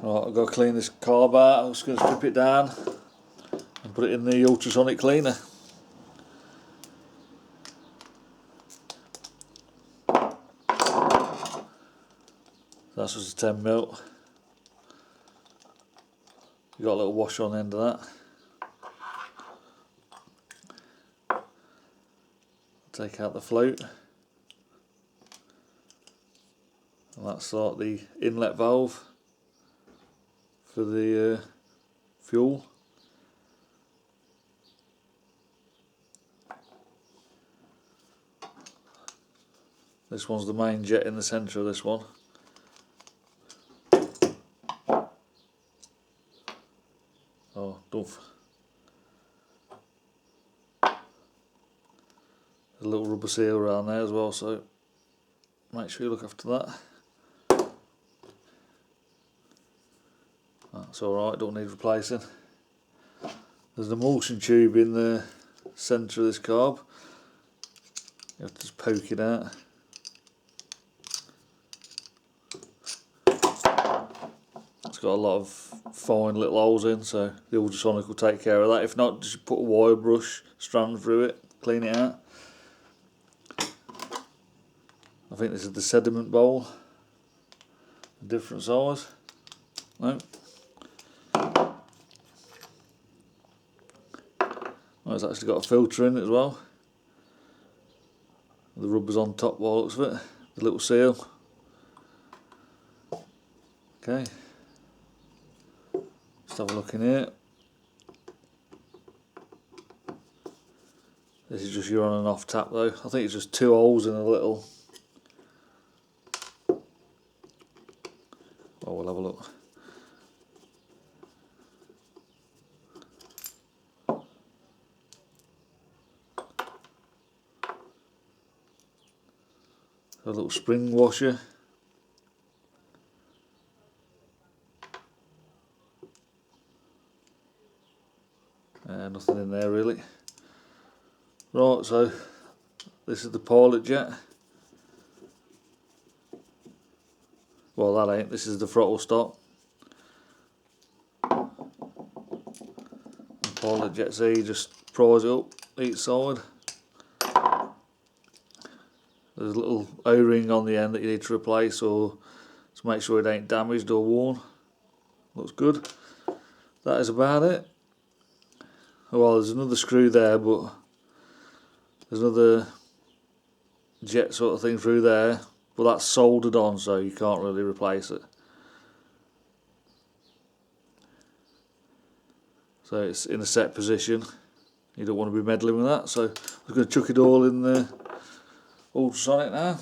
Right, I've got to clean this carb out. I'm just going to strip it down and put it in the ultrasonic cleaner. That's just a 10mm. You've got a little wash on the end of that. Take out the float. And that's like the inlet valve for the fuel. This one's the main jet in the centre of this one. Oh, doof. There's a little rubber seal around there as well, so make sure you look after that. That's alright, don't need replacing. There's an emulsion tube in the centre of this carb. You have to just poke it out. It's got a lot of fine little holes in, so the ultrasonic will take care of that. If not, just put a wire brush strand through it, clean it out. I think this is the sediment bowl, a different size. No. Oh, it's actually got a filter in it as well. The rubber's on top by the looks of it, the little seal. Okay, just have a look in here. This is just your on and off tap though. I think it's just 2 holes in a little. Oh, we'll have a look. A little spring washer. Nothing in there really. Right, so this is the pilot jet. Well, that ain't. This is the throttle stop. The pilot jet, so you just prise it up each side. There's a little O-ring on the end that you need to replace, or to make sure it ain't damaged or worn. Looks good. That is about it. Well, there's another screw there, but there's another jet sort of thing through there, but that's soldered on, so you can't really replace it. So it's in a set position. You don't want to be meddling with that, so I'm going to chuck it all in the ultrasonic now.